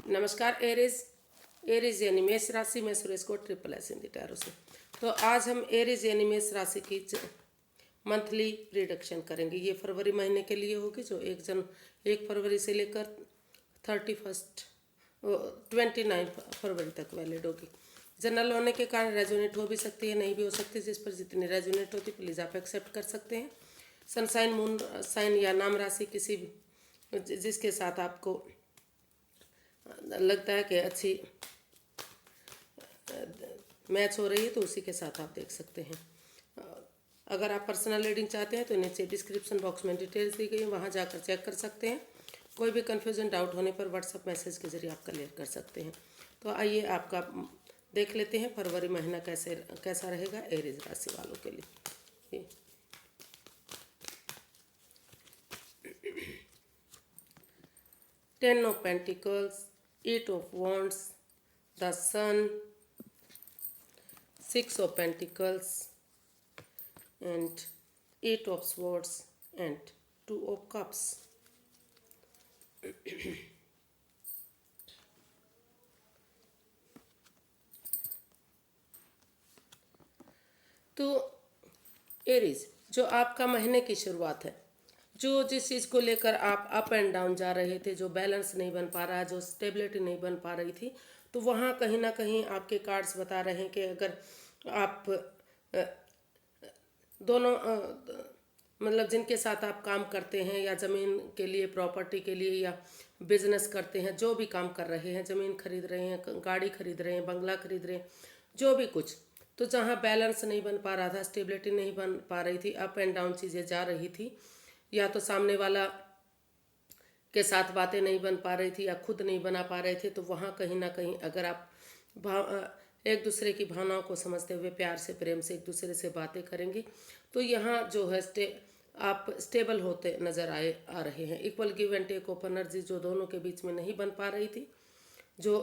नमस्कार एरिज। एरिज यानी मेष राशि में सुरेश को ट्रिपल एस हिंदी टैरो से। तो आज हम एरिज यानी मेष राशि की मंथली प्रिडिक्शन करेंगे। ये फरवरी महीने के लिए होगी, जो 1 फरवरी से लेकर 29 फरवरी तक वैलिड होगी। जनरल होने के कारण रेजोनेट हो भी सकती है, नहीं भी हो सकती। जिस पर जितनी रेजोनेट होती प्लीज़ आप एक्सेप्ट कर सकते हैं। सनसाइन, मून साइन या नाम राशि किसी भी जिसके साथ आपको लगता है कि अच्छी मैच हो रही है तो उसी के साथ आप देख सकते हैं। अगर आप पर्सनल रीडिंग चाहते हैं तो नीचे डिस्क्रिप्शन बॉक्स में डिटेल्स दी गई है, वहाँ जाकर चेक कर सकते हैं। कोई भी कन्फ्यूजन डाउट होने पर व्हाट्सएप मैसेज के जरिए आप क्लियर कर सकते हैं। तो आइए आपका देख लेते हैं फरवरी महीना कैसा रहेगा एरीज राशि वालों के लिए। 10 of Pentacles, 8 of Wands, the Sun, 6 of Pentacles, and 8 of Swords, and 2 of Cups. तो एरीज, जो आपका महीने की शुरुआत है, जो जिस चीज़ को लेकर आप अप एंड डाउन जा रहे थे, जो बैलेंस नहीं बन पा रहा, जो स्टेबिलिटी नहीं बन पा रही थी, तो वहाँ कहीं ना कहीं आपके कार्ड्स बता रहे हैं कि अगर आप दोनों मतलब जिनके साथ आप काम करते हैं या ज़मीन के लिए, प्रॉपर्टी के लिए या बिजनेस करते हैं, जो भी काम कर रहे हैं, ज़मीन खरीद रहे हैं, गाड़ी खरीद रहे हैं, बंगला खरीद रहे हैं, जो भी कुछ, तो जहाँ बैलेंस नहीं बन पा रहा था, स्टेबिलिटी नहीं बन पा रही थी, अप एंड डाउन चीज़ें जा रही थी, या तो सामने वाला के साथ बातें नहीं बन पा रही थी या खुद नहीं बना पा रहे थे, तो वहाँ कहीं ना कहीं अगर आप एक दूसरे की भावनाओं को समझते हुए प्यार से, प्रेम से एक दूसरे से बातें करेंगे, तो यहाँ जो है आप स्टेबल होते नज़र आ रहे हैं। Equal give and take of energy जो दोनों के बीच में नहीं बन पा रही थी, जो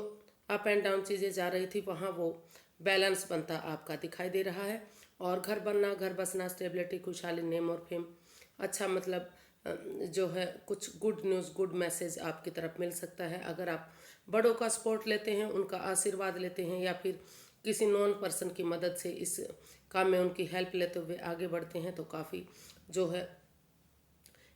अप एंड डाउन चीज़ें जा रही थी, वहाँ वो बैलेंस बनता आपका दिखाई दे रहा है। और घर बनना, घर बसना, स्टेबिलिटी, खुशहाली, नेम और फेम, अच्छा मतलब जो है कुछ गुड न्यूज़, गुड मैसेज आपकी तरफ मिल सकता है। अगर आप बड़ों का सपोर्ट लेते हैं, उनका आशीर्वाद लेते हैं, या फिर किसी नॉन पर्सन की मदद से इस काम में उनकी हेल्प लेते हुए आगे बढ़ते हैं, तो काफ़ी जो है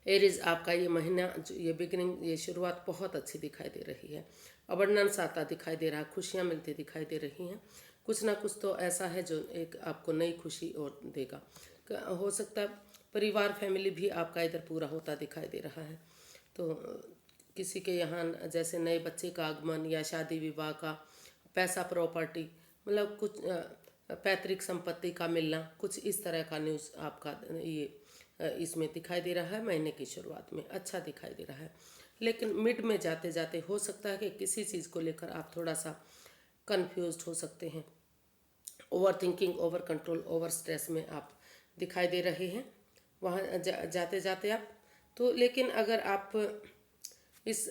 एरीज आपका ये महीना, ये बिगिनिंग, ये शुरुआत बहुत अच्छी दिखाई दे रही है। अबंडेंस आता दिखाई दे रहा है, खुशियाँ मिलती दिखाई दे रही हैं। कुछ ना कुछ तो ऐसा है जो एक आपको नई खुशी और देगा। हो सकता है परिवार, फैमिली भी आपका इधर पूरा होता दिखाई दे रहा है। तो किसी के यहाँ जैसे नए बच्चे का आगमन या शादी विवाह का, पैसा, प्रॉपर्टी, मतलब कुछ पैतृक संपत्ति का मिलना, कुछ इस तरह का न्यूज़ आपका ये इसमें दिखाई दे रहा है। महीने की शुरुआत में अच्छा दिखाई दे रहा है, लेकिन मिड में जाते जाते हो सकता है कि किसी चीज़ को लेकर आप थोड़ा सा कंफ्यूज्ड हो सकते हैं। Over thinking, over control, over stress में आप दिखाई दे रहे हैं वहाँ जाते जाते आप। तो लेकिन अगर आप इस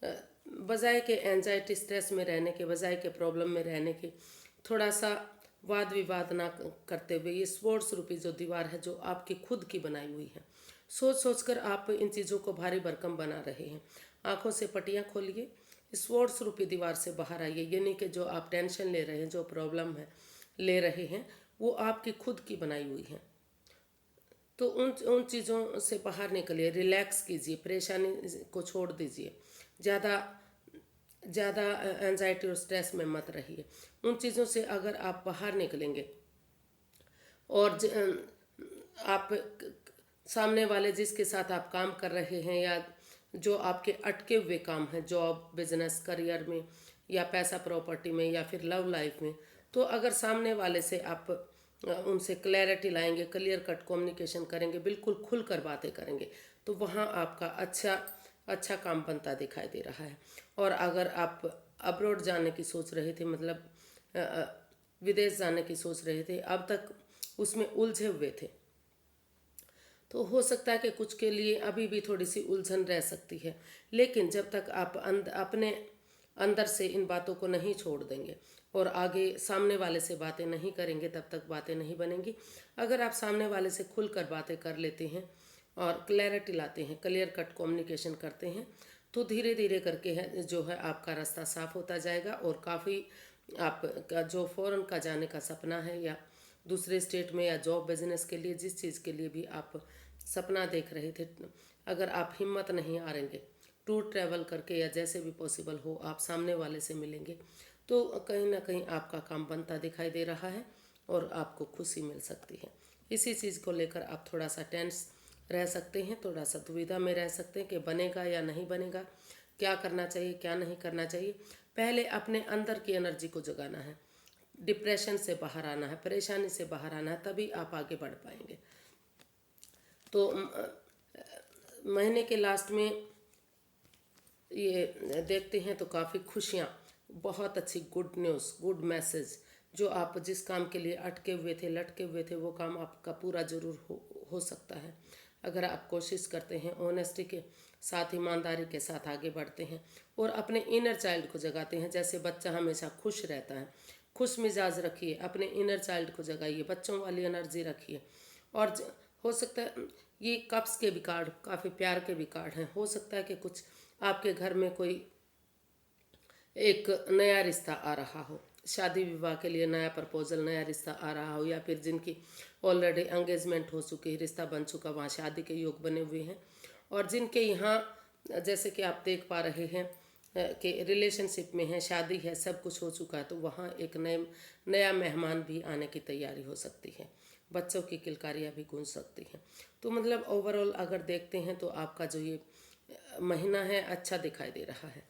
बजाय के एंजाइटी, स्ट्रेस में रहने के, बजाय के प्रॉब्लम में रहने के, थोड़ा सा वाद विवाद ना करते हुए, ये स्पोर्ट्स रूपी जो दीवार है, जो आपकी खुद की बनाई हुई है, सोच सोच कर आप इन चीज़ों को भारी भरकम बना रहे हैं। आंखों से पट्टियाँ खोलिए, स्पोर्ट्स रूपी दीवार से बाहर आइए। ये नहीं कि जो आप टेंशन ले रहे हैं, जो प्रॉब्लम है ले रहे हैं, वो आपकी खुद की बनाई हुई है। तो उन चीज़ों से बाहर निकलिए, रिलैक्स कीजिए, परेशानी को छोड़ दीजिए, ज़्यादा एंजाइटी और स्ट्रेस में मत रहिए। उन चीज़ों से अगर आप बाहर निकलेंगे और आप सामने वाले जिसके साथ आप काम कर रहे हैं, या जो आपके अटके हुए काम हैं, जॉब, बिजनेस, करियर में, या पैसा, प्रॉपर्टी में, या फिर लव लाइफ में, तो अगर सामने वाले से आप उनसे क्लैरिटी लाएंगे, क्लियर कट कम्युनिकेशन करेंगे, बिल्कुल खुल कर बातें करेंगे, तो वहाँ आपका अच्छा काम बनता दिखाई दे रहा है। और अगर आप अब्रॉड जाने की सोच रहे थे, मतलब विदेश जाने की सोच रहे थे, अब तक उसमें उलझे हुए थे, तो हो सकता है कि कुछ के लिए अभी भी थोड़ी सी उलझन रह सकती है। लेकिन जब तक आप अपने अंदर से इन बातों को नहीं छोड़ देंगे और आगे सामने वाले से बातें नहीं करेंगे, तब तक बातें नहीं बनेंगी। अगर आप सामने वाले से खुलकर बातें कर लेते हैं और क्लैरिटी लाते हैं, क्लियर कट कम्युनिकेशन करते हैं, तो धीरे धीरे करके है जो है आपका रास्ता साफ होता जाएगा, और काफ़ी आपका जो फॉरेन का जाने का सपना है, या दूसरे स्टेट में, या जॉब बिजनेस के लिए, जिस चीज़ के लिए भी आप सपना देख रहे थे, अगर आप हिम्मत नहीं हारेंगे, टूर ट्रैवल करके या जैसे भी पॉसिबल हो आप सामने वाले से मिलेंगे, तो कहीं ना कहीं आपका काम बनता दिखाई दे रहा है और आपको खुशी मिल सकती है। इसी चीज़ को लेकर आप थोड़ा सा टेंस रह सकते हैं, थोड़ा सा दुविधा में रह सकते हैं कि बनेगा या नहीं बनेगा, क्या करना चाहिए क्या नहीं करना चाहिए। पहले अपने अंदर की एनर्जी को जगाना है, डिप्रेशन से बाहर आना है, परेशानी से बाहर आना है, तभी आप आगे बढ़ पाएंगे। तो महीने के लास्ट में ये देखते हैं तो काफ़ी खुशियाँ, बहुत अच्छी गुड न्यूज़, गुड मैसेज, जो आप जिस काम के लिए अटके हुए थे, लटके हुए थे, वो काम आपका पूरा जरूर हो सकता है अगर आप कोशिश करते हैं, ऑनेस्टी के साथ, ईमानदारी के साथ आगे बढ़ते हैं और अपने इनर चाइल्ड को जगाते हैं। जैसे बच्चा हमेशा खुश रहता है, खुश मिजाज रखिए, अपने इनर चाइल्ड को जगाइए, बच्चों वाली एनर्जी रखिए। और हो सकता है ये कप्स के भी कार्ड काफ़ी प्यार के भी कार्ड हैं, हो सकता है कि कुछ आपके घर में कोई एक नया रिश्ता आ रहा हो, शादी विवाह के लिए नया प्रपोजल, नया रिश्ता आ रहा हो, या फिर जिनकी ऑलरेडी एंगेजमेंट हो चुकी है, रिश्ता बन चुका, वहाँ शादी के योग बने हुए हैं, और जिनके यहाँ जैसे कि आप देख पा रहे हैं कि रिलेशनशिप में है, शादी है, सब कुछ हो चुका है, तो वहाँ एक नया मेहमान भी आने की तैयारी हो सकती है, बच्चों की किलकारियाँ भी गूंज सकती हैं। तो मतलब ओवरऑल अगर देखते हैं तो आपका जो ये महीना है अच्छा दिखाई दे रहा है।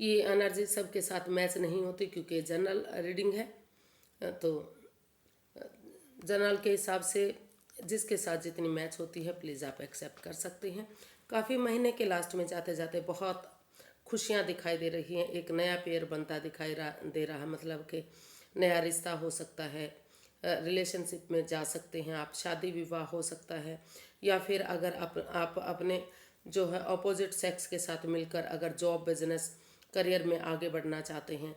ये एनर्जी सबके साथ मैच नहीं होती क्योंकि जनरल रीडिंग है, तो जनरल के हिसाब से जिसके साथ जितनी मैच होती है प्लीज़ आप एक्सेप्ट कर सकते हैं। काफ़ी महीने के लास्ट में जाते जाते बहुत खुशियाँ दिखाई दे रही हैं, एक नया पेयर बनता दिखाई दे रहा, मतलब कि नया रिश्ता हो सकता है, रिलेशनशिप में जा सकते हैं आप, शादी विवाह हो सकता है, या फिर अगर आप अपने जो है अपोजिट सेक्स के साथ मिलकर अगर जॉब बिजनेस करियर में आगे बढ़ना चाहते हैं,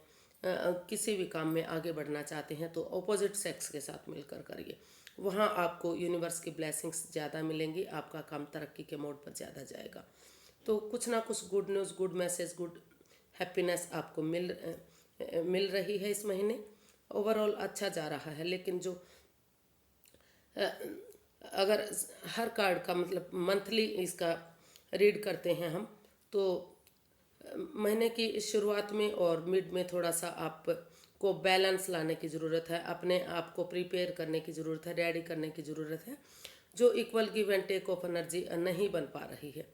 किसी भी काम में आगे बढ़ना चाहते हैं, तो अपोजिट सेक्स के साथ मिलकर करिए, वहाँ आपको यूनिवर्स की ब्लेसिंग्स ज़्यादा मिलेंगी, आपका काम तरक्की के मोड पर ज़्यादा जाएगा। तो कुछ ना कुछ good news, good message, good happiness आपको मिल रही है इस महीने। ओवरऑल अच्छा जा रहा है, लेकिन जो अगर हर कार्ड का मतलब मंथली इसका रीड करते हैं हम, तो महीने की शुरुआत में और मिड में थोड़ा सा आपको बैलेंस लाने की ज़रूरत है, अपने आप को प्रिपेयर करने की ज़रूरत है, रेडी करने की ज़रूरत है, जो equal give and take of energy नहीं बन पा रही है।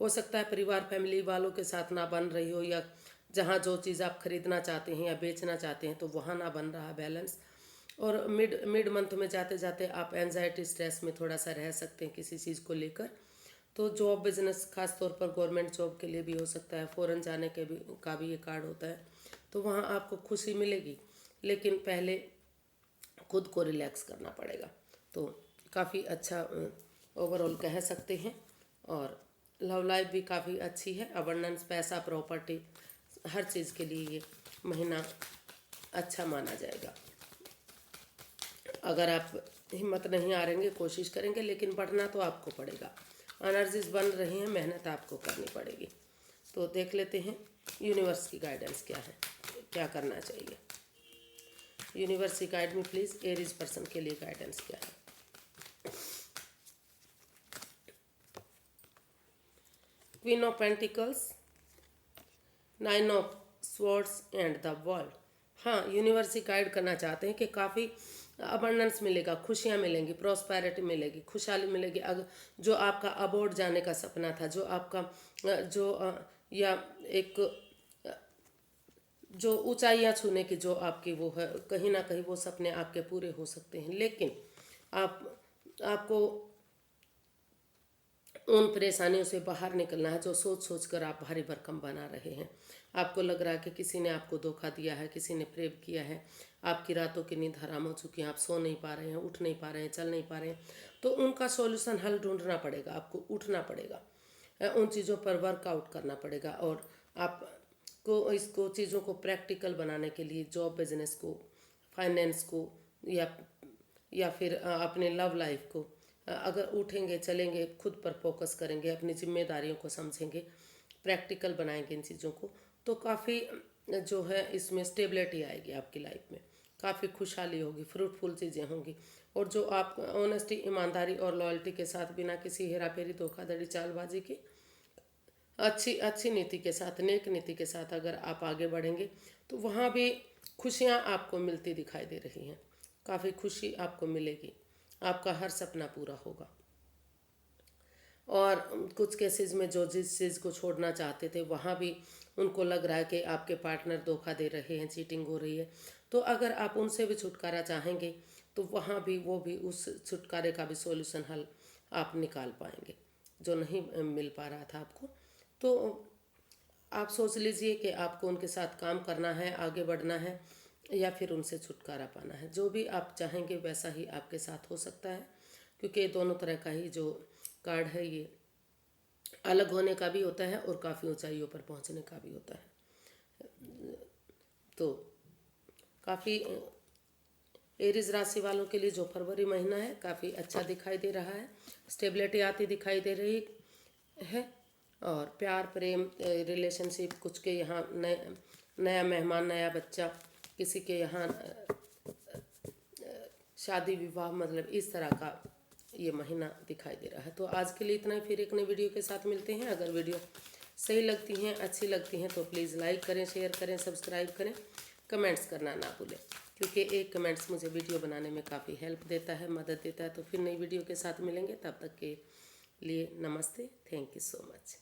हो सकता है परिवार फैमिली वालों के साथ ना बन रही हो, या जहाँ जो चीज़ आप खरीदना चाहते हैं या बेचना चाहते हैं तो वहाँ ना बन रहा बैलेंस, और मिड मंथ में जाते जाते आप एनजाइटी स्ट्रेस में थोड़ा सा रह सकते हैं किसी चीज़ को लेकर। तो जॉब बिजनेस खास तौर पर गवर्नमेंट जॉब के लिए भी हो सकता है, फॉरेन जाने के भी का भी ये कार्ड होता है, तो वहाँ आपको खुशी मिलेगी, लेकिन पहले खुद को रिलैक्स करना पड़ेगा। तो काफ़ी अच्छा ओवरऑल कह सकते हैं, और लव लाइफ भी काफ़ी अच्छी है, अबंडेंस, पैसा, प्रॉपर्टी, हर चीज़ के लिए ये महीना अच्छा माना जाएगा। अगर आप हिम्मत नहीं हारेंगे, कोशिश करेंगे, लेकिन बढ़ना तो आपको पड़ेगा, एनर्जीज बन रही हैं, मेहनत आपको करनी पड़ेगी। तो देख लेते हैं यूनिवर्स की गाइडेंस क्या है, क्या करना चाहिए। यूनिवर्स की गाइड में प्लीज़ एरीज पर्सन के लिए गाइडेंस क्या है। Queen of pentacles, 9 of swords and the world. हाँ, यूनिवर्स ही गाइड करना चाहते हैं कि काफ़ी अबंडेंस मिलेगा, खुशियाँ मिलेंगी, प्रॉस्पेरिटी मिलेगी, खुशहाली मिलेगी। अगर जो आपका अबोर्ड जाने का सपना था, जो आपका या एक जो ऊंचाइयाँ छूने की जो आपकी वो है, कहीं ना कहीं वो सपने आपके पूरे हो सकते हैं, लेकिन आपको उन परेशानियों से बाहर निकलना है जो सोच सोच कर आप भारी भरकम बना रहे हैं। आपको लग रहा है कि किसी ने आपको धोखा दिया है, किसी ने प्रेम किया है, आपकी रातों की नींद हराम हो चुकी है, आप सो नहीं पा रहे हैं, उठ नहीं पा रहे हैं, चल नहीं पा रहे हैं, तो उनका सॉल्यूशन हल ढूंढना पड़ेगा, आपको उठना पड़ेगा, उन चीज़ों पर वर्कआउट करना पड़ेगा, और आपको इसको चीज़ों को प्रैक्टिकल बनाने के लिए जॉब बिजनेस को, फाइनेंस को, या फिर अपने लव लाइफ को अगर उठेंगे, चलेंगे, खुद पर फोकस करेंगे, अपनी जिम्मेदारियों को समझेंगे, प्रैक्टिकल बनाएंगे इन चीज़ों को, तो काफ़ी जो है इसमें स्टेबिलिटी आएगी आपकी लाइफ में, काफ़ी खुशहाली होगी, फ्रूटफुल चीज़ें होंगी। और जो आप ऑनेस्टी, ईमानदारी और लॉयल्टी के साथ, बिना किसी हेरा फेरी, धोखाधड़ी, चालबाजी की, अच्छी अच्छी नीति के साथ, नेक नीति के साथ अगर आप आगे बढ़ेंगे तो वहाँ भी खुशियाँ आपको मिलती दिखाई दे रही हैं। काफ़ी खुशी आपको मिलेगी, आपका हर सपना पूरा होगा। और कुछ केसेस में जो जिस चीज़ को छोड़ना चाहते थे वहाँ भी उनको लग रहा है कि आपके पार्टनर धोखा दे रहे हैं, चीटिंग हो रही है, तो अगर आप उनसे भी छुटकारा चाहेंगे तो वहाँ भी वो भी उस छुटकारे का भी सॉल्यूशन, हल आप निकाल पाएंगे जो नहीं मिल पा रहा था आपको। तो आप सोच लीजिए कि आपको उनके साथ काम करना है, आगे बढ़ना है, या फिर उनसे छुटकारा पाना है। जो भी आप चाहेंगे वैसा ही आपके साथ हो सकता है, क्योंकि दोनों तरह का ही जो कार्ड है ये अलग होने का भी होता है और काफ़ी ऊंचाइयों पर पहुंचने का भी होता है। तो काफ़ी एरीज राशि वालों के लिए जो फरवरी महीना है काफ़ी अच्छा दिखाई दे रहा है, स्टेबिलिटी आती दिखाई दे रही है। और प्यार, प्रेम, रिलेशनशिप, कुछ के यहाँ नया मेहमान, नया बच्चा, किसी के यहाँ शादी विवाह, मतलब इस तरह का ये महीना दिखाई दे रहा है। तो आज के लिए इतना ही, फिर एक नई वीडियो के साथ मिलते हैं। अगर वीडियो सही लगती हैं, अच्छी लगती हैं तो प्लीज़ लाइक करें, शेयर करें, सब्सक्राइब करें, कमेंट्स करना ना भूलें, क्योंकि एक कमेंट्स मुझे वीडियो बनाने में काफ़ी हेल्प देता है, मदद देता है। तो फिर नई वीडियो के साथ मिलेंगे, तब तक के लिए नमस्ते, थैंक यू सो मच।